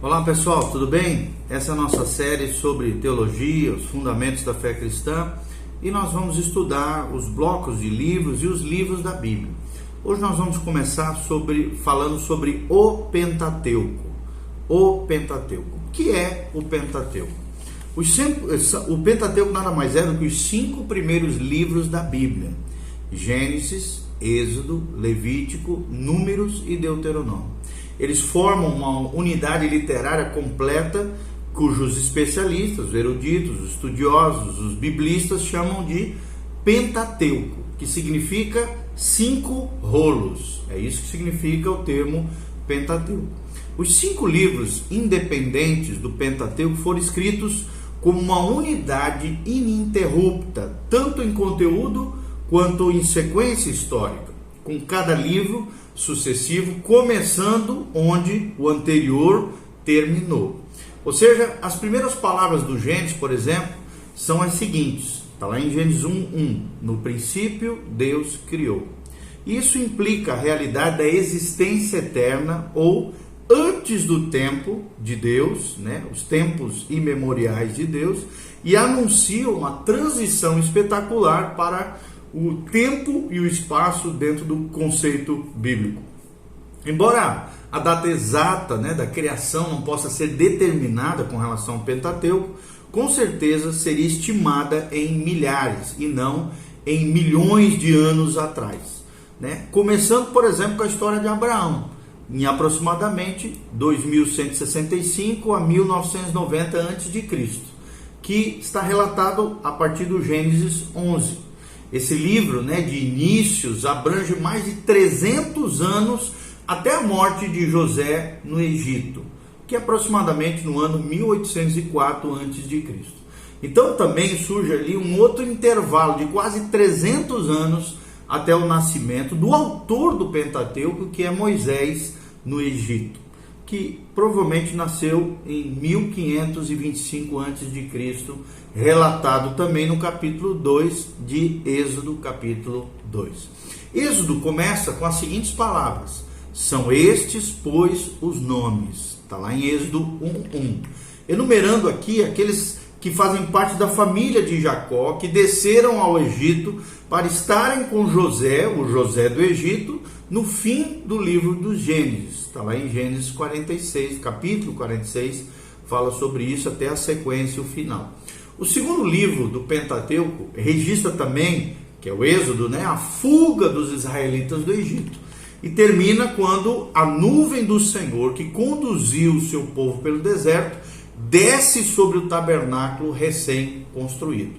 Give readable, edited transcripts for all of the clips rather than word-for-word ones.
Olá pessoal, tudo bem? Essa é a nossa série sobre teologia, os fundamentos da fé cristã, e nós vamos estudar os blocos de livros e os livros da Bíblia. Hoje nós vamos começar falando sobre o Pentateuco. O Pentateuco. O que é o Pentateuco? O Pentateuco nada mais é do que os 5 primeiros livros da Bíblia: Gênesis, Êxodo, Levítico, Números e Deuteronômio. Eles formam uma unidade literária completa, cujos especialistas, os eruditos, os estudiosos, os biblistas chamam de Pentateuco, que significa 5 rolos. É isso que significa o termo Pentateuco. Os 5 livros independentes do Pentateuco foram escritos como uma unidade ininterrupta, tanto em conteúdo quanto em sequência histórica, com cada livro sucessivo começando onde o anterior terminou. Ou seja, as primeiras palavras do Gênesis, por exemplo, são as seguintes. Está lá em Gênesis 1:1. No princípio, Deus criou. Isso implica a realidade da existência eterna ou antes do tempo de Deus, os tempos imemoriais de Deus, e anuncia uma transição espetacular para o tempo e o espaço dentro do conceito bíblico. Embora a data exata da criação não possa ser determinada com relação ao Pentateuco, com certeza seria estimada em milhares e não em milhões de anos atrás. Começando, por exemplo, com a história de Abraão, em aproximadamente 2165 a 1990 a.C., que está relatado a partir do Gênesis 11. Esse livro de inícios abrange mais de 300 anos até a morte de José no Egito, que é aproximadamente no ano 1804 a.C. Então também surge ali um outro intervalo de quase 300 anos até o nascimento do autor do Pentateuco, que é Moisés no Egito, que provavelmente nasceu em 1525 a.C., relatado também no capítulo 2 de Êxodo, capítulo 2. Êxodo começa com as seguintes palavras: são estes, pois, os nomes. Está lá em Êxodo 1:1. Enumerando aqui aqueles que fazem parte da família de Jacó, que desceram ao Egito para estarem com José, o José do Egito, no fim do livro dos Gênesis. Está lá em Gênesis 46, capítulo 46, fala sobre isso até a sequência, o final. O segundo livro do Pentateuco registra também, que é o Êxodo, a fuga dos israelitas do Egito. E termina quando a nuvem do Senhor, que conduziu o seu povo pelo deserto, desce sobre o tabernáculo recém-construído.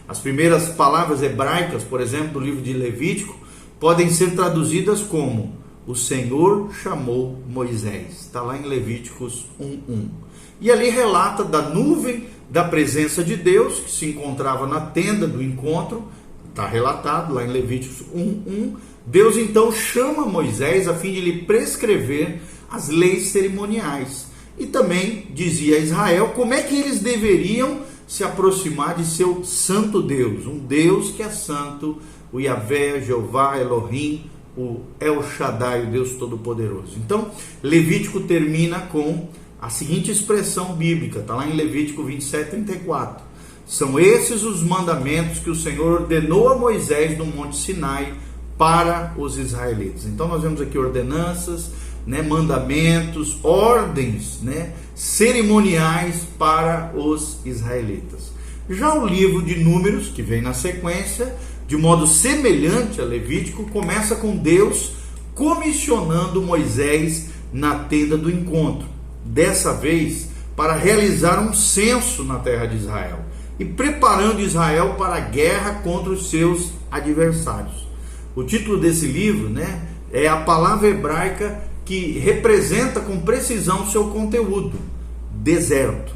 As primeiras palavras hebraicas, por exemplo, do livro de Levítico, podem ser traduzidas como: o Senhor chamou Moisés. Está lá em Levíticos 1:1. E ali relata da nuvem da presença de Deus, que se encontrava na tenda do encontro. Está relatado lá em Levíticos 1:1. Deus então chama Moisés a fim de lhe prescrever as leis cerimoniais. E também dizia a Israel como é que eles deveriam se aproximar de seu santo Deus. Um Deus que é santo, o Yahvé, Jeová, Elohim, o El Shaddai, o Deus Todo-Poderoso. Então, Levítico termina com a seguinte expressão bíblica, está lá em Levítico 27:34. São esses os mandamentos que o Senhor ordenou a Moisés no Monte Sinai para os israelitas. Então nós vemos aqui ordenanças, mandamentos, ordens, cerimoniais para os israelitas. Já o livro de Números, que vem na sequência, de modo semelhante a Levítico, começa com Deus comissionando Moisés na tenda do encontro, dessa vez para realizar um censo na terra de Israel e preparando Israel para a guerra contra os seus adversários. O título desse livro é a palavra hebraica que representa com precisão seu conteúdo: deserto.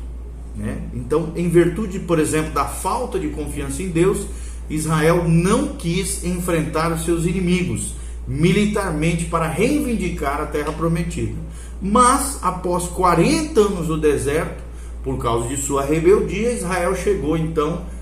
Então, em virtude, por exemplo, da falta de confiança em Deus, Israel não quis enfrentar os seus inimigos militarmente para reivindicar a terra prometida. Mas, após 40 anos no deserto, por causa de sua rebeldia, Israel chegou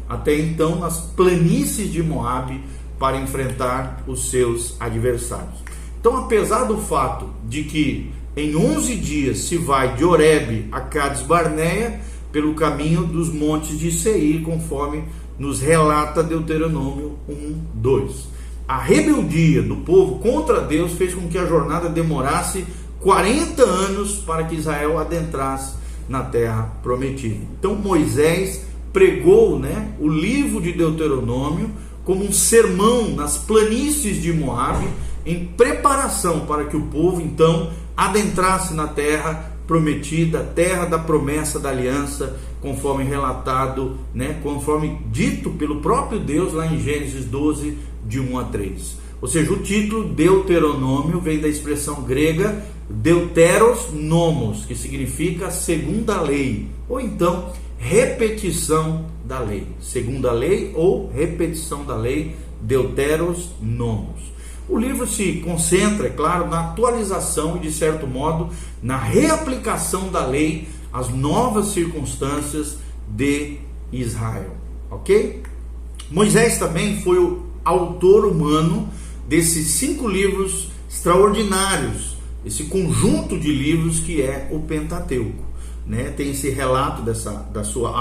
até então nas planícies de Moabe para enfrentar os seus adversários. Então, apesar do fato de que em 11 dias se vai de Horebe a Cades Barneia, pelo caminho dos montes de Seir, conforme nos relata Deuteronômio 1:2. A rebeldia do povo contra Deus fez com que a jornada demorasse 40 anos para que Israel adentrasse na terra prometida. Então Moisés pregou, o livro de Deuteronômio como um sermão nas planícies de Moabe, em preparação para que o povo então adentrasse na terra prometida, terra da promessa da aliança, conforme relatado, conforme dito pelo próprio Deus lá em Gênesis 12, de 1 a 3. Ou seja, o título Deuteronômio vem da expressão grega Deuteros nomos, que significa segunda lei, ou então repetição da lei. Segunda lei ou repetição da lei, Deuteros nomos. O livro se concentra, é claro, na atualização e, de certo modo, na reaplicação da lei às novas circunstâncias de Israel. Ok? Moisés também foi o autor humano desses 5 livros extraordinários, esse conjunto de livros que é o Pentateuco. Tem esse relato da sua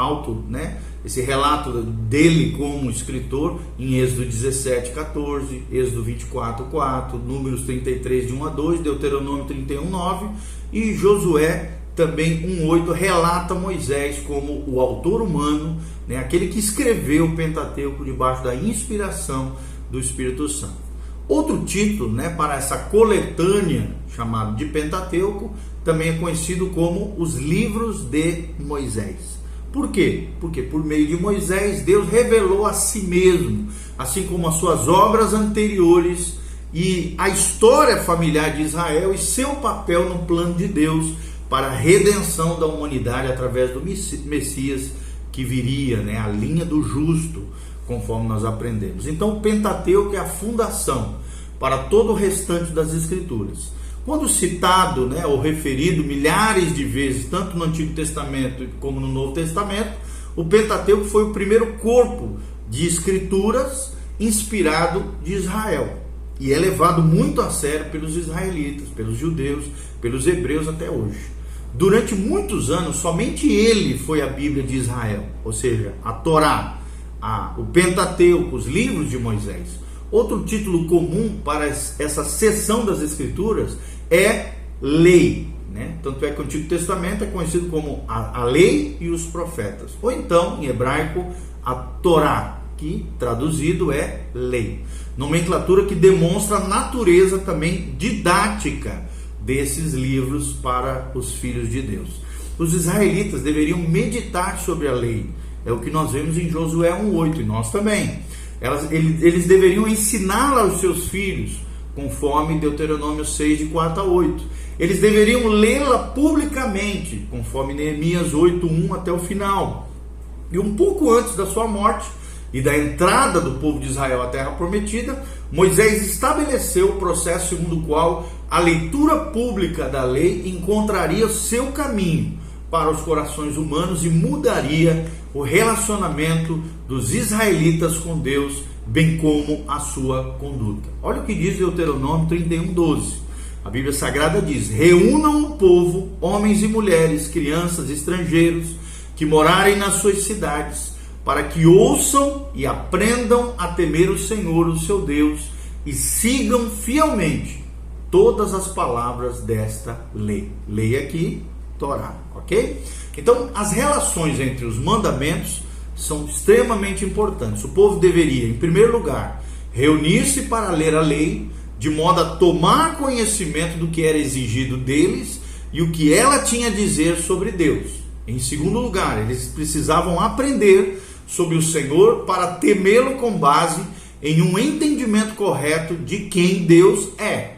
esse relato dele como escritor em Êxodo 17:14, Êxodo 24:4, Números 33, de 1 a 2, Deuteronômio 31:9 e Josué também 1:8 relata Moisés como o autor humano, aquele que escreveu o Pentateuco debaixo da inspiração do Espírito Santo. Outro título, para essa coletânea chamado de Pentateuco, também é conhecido como os livros de Moisés. Por quê? Porque por meio de Moisés, Deus revelou a si mesmo, assim como as suas obras anteriores e a história familiar de Israel e seu papel no plano de Deus para a redenção da humanidade através do Messias que viria, a linha do justo, conforme nós aprendemos. Então o Pentateuco é a fundação para todo o restante das Escrituras. Quando citado, ou referido milhares de vezes, tanto no Antigo Testamento como no Novo Testamento, o Pentateuco foi o primeiro corpo de escrituras inspirado de Israel. E é levado muito a sério pelos israelitas, pelos judeus, pelos hebreus até hoje. Durante muitos anos, somente ele foi a Bíblia de Israel, ou seja, a Torá, o Pentateuco, os livros de Moisés. Outro título comum para essa seção das Escrituras é lei, Tanto é que o Antigo Testamento é conhecido como a lei e os profetas, ou então, em hebraico, a Torá, que traduzido é lei. Nomenclatura que demonstra a natureza também didática desses livros para os filhos de Deus. Os israelitas deveriam meditar sobre a lei, é o que nós vemos em Josué 1:8, e nós também. Eles deveriam ensiná-la aos seus filhos, conforme Deuteronômio 6, de 4 a 8. Eles deveriam lê-la publicamente, conforme Neemias 8:1 até o final. E um pouco antes da sua morte e da entrada do povo de Israel à terra prometida, Moisés estabeleceu o processo segundo o qual a leitura pública da lei encontraria seu caminho para os corações humanos e mudaria o relacionamento dos israelitas com Deus, bem como a sua conduta. Olha o que diz Deuteronômio 31:12. A Bíblia Sagrada diz: reúnam o povo, homens e mulheres, crianças, estrangeiros, que morarem nas suas cidades, para que ouçam e aprendam a temer o Senhor, o seu Deus, e sigam fielmente todas as palavras desta lei. Lei aqui, Torá, ok? Então, as relações entre os mandamentos são extremamente importantes. O povo deveria, em primeiro lugar, reunir-se para ler a lei, de modo a tomar conhecimento do que era exigido deles e o que ela tinha a dizer sobre Deus. Em segundo lugar, eles precisavam aprender sobre o Senhor para temê-lo com base em um entendimento correto de quem Deus é.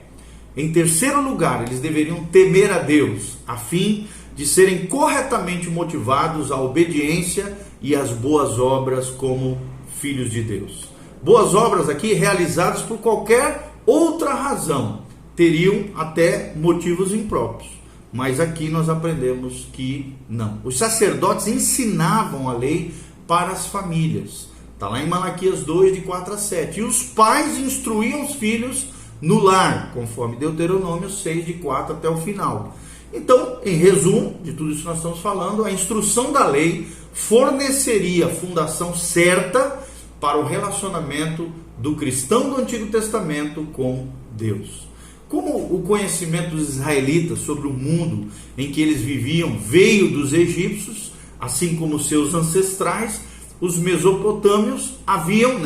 Em terceiro lugar, eles deveriam temer a Deus, a fim de serem corretamente motivados à obediência e às boas obras como filhos de Deus. Boas obras aqui realizadas por qualquer outra razão teriam até motivos impróprios, mas aqui nós aprendemos que não. Os sacerdotes ensinavam a lei para as famílias, está lá em Malaquias 2, de 4 a 7, e os pais instruíam os filhos no lar, conforme Deuteronômio 6, de 4 até o final. Então, em resumo de tudo isso que nós estamos falando, a instrução da lei forneceria a fundação certa para o relacionamento do cristão do Antigo Testamento com Deus. Como o conhecimento dos israelitas sobre o mundo em que eles viviam veio dos egípcios, assim como seus ancestrais, os mesopotâmios haviam,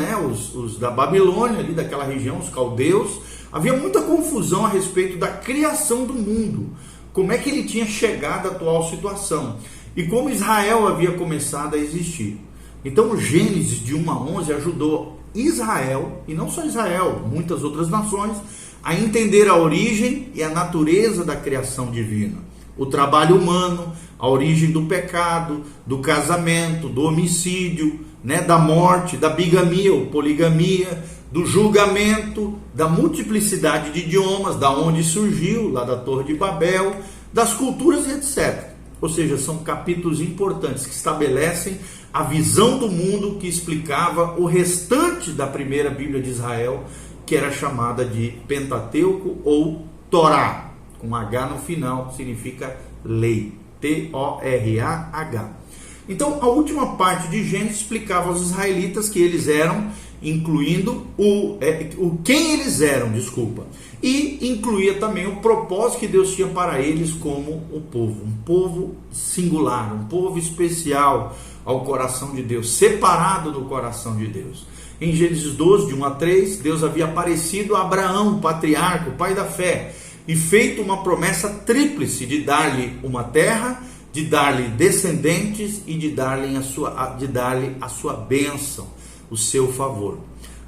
os da Babilônia, ali daquela região, os caldeus, havia muita confusão a respeito da criação do mundo, como é que ele tinha chegado à atual situação e como Israel havia começado a existir. Então o Gênesis de 1 a 11 ajudou Israel, e não só Israel, muitas outras nações, a entender a origem e a natureza da criação divina, o trabalho humano, a origem do pecado, do casamento, do homicídio, da morte, da bigamia ou poligamia, do julgamento, da multiplicidade de idiomas, da onde surgiu, lá da Torre de Babel, das culturas e etc. Ou seja, são capítulos importantes que estabelecem a visão do mundo que explicava o restante da primeira Bíblia de Israel, que era chamada de Pentateuco ou Torá, com H no final, significa lei, T-O-R-A-H. Então, a última parte de Gênesis explicava aos israelitas que eles eram, incluindo quem eles eram, e incluía também o propósito que Deus tinha para eles como um povo singular, um povo especial ao coração de Deus, separado do coração de Deus. Em Gênesis 12, de 1 a 3, Deus havia aparecido a Abraão, o patriarca, o pai da fé, e feito uma promessa tríplice de dar-lhe uma terra, de dar-lhe descendentes e de dar-lhe a sua bênção, o seu favor.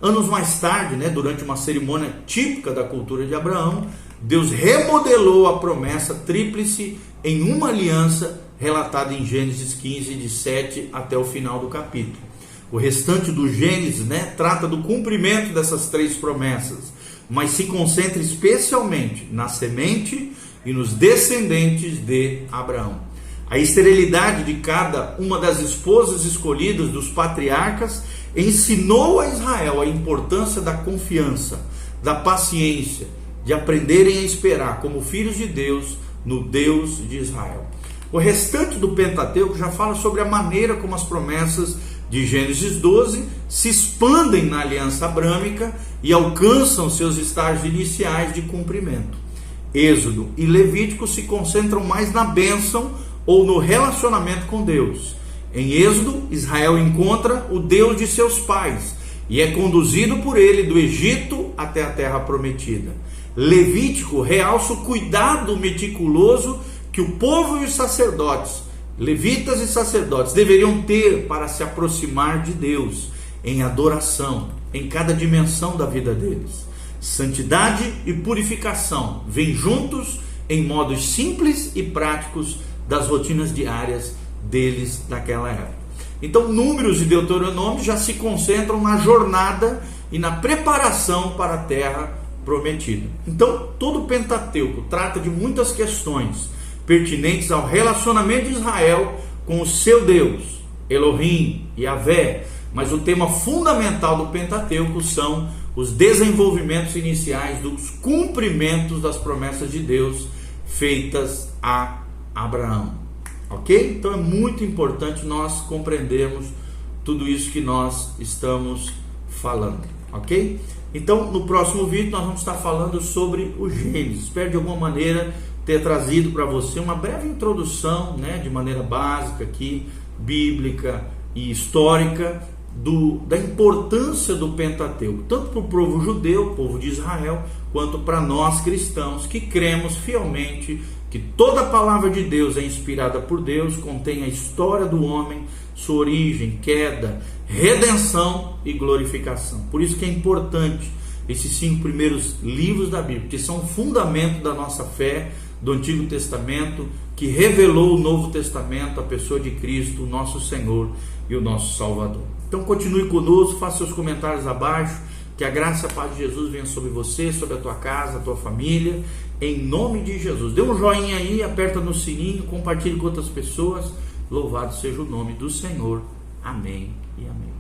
Anos mais tarde, durante uma cerimônia típica da cultura de Abraão, Deus remodelou a promessa tríplice em uma aliança relatada em Gênesis 15, de 7 até o final do capítulo. O restante do Gênesis trata do cumprimento dessas três promessas, mas se concentra especialmente na semente e nos descendentes de Abraão. A esterilidade de cada uma das esposas escolhidas dos patriarcas ensinou a Israel a importância da confiança, da paciência, de aprenderem a esperar como filhos de Deus no Deus de Israel. O restante do Pentateuco já fala sobre a maneira como as promessas de Gênesis 12 se expandem na aliança abrâmica e alcançam seus estágios iniciais de cumprimento. Êxodo e Levítico se concentram mais na bênção ou no relacionamento com Deus. Em Êxodo, Israel encontra o Deus de seus pais e é conduzido por ele do Egito até a terra prometida. Levítico realça o cuidado meticuloso que o povo e os sacerdotes, levitas e sacerdotes, deveriam ter para se aproximar de Deus em adoração, em cada dimensão da vida deles. Santidade e purificação vêm juntos em modos simples e práticos das rotinas diárias deles naquela época. Então, Números e Deuteronômio já se concentram na jornada e na preparação para a terra prometida. Então, todo o Pentateuco trata de muitas questões pertinentes ao relacionamento de Israel com o seu Deus, Elohim, Yahvé, mas o tema fundamental do Pentateuco são os desenvolvimentos iniciais dos cumprimentos das promessas de Deus feitas a Abraão. Ok? Então é muito importante nós compreendermos tudo isso que nós estamos falando. Ok? Então no próximo vídeo nós vamos estar falando sobre o Gênesis. Espero de alguma maneira ter trazido para você uma breve introdução, de maneira básica aqui, bíblica e histórica, da importância do Pentateuco, tanto para o povo judeu, povo de Israel, quanto para nós cristãos que cremos fielmente que toda a palavra de Deus é inspirada por Deus, contém a história do homem, sua origem, queda, redenção e glorificação. Por isso que é importante esses 5 primeiros livros da Bíblia, que são o fundamento da nossa fé do Antigo Testamento, que revelou o Novo Testamento, a pessoa de Cristo, o nosso Senhor e o nosso Salvador. Então continue conosco, faça seus comentários abaixo, que a graça e a paz de Jesus venha sobre você, sobre a tua casa, a tua família, em nome de Jesus. Dê um joinha aí, aperta no sininho, compartilhe com outras pessoas. Louvado seja o nome do Senhor. Amém e amém.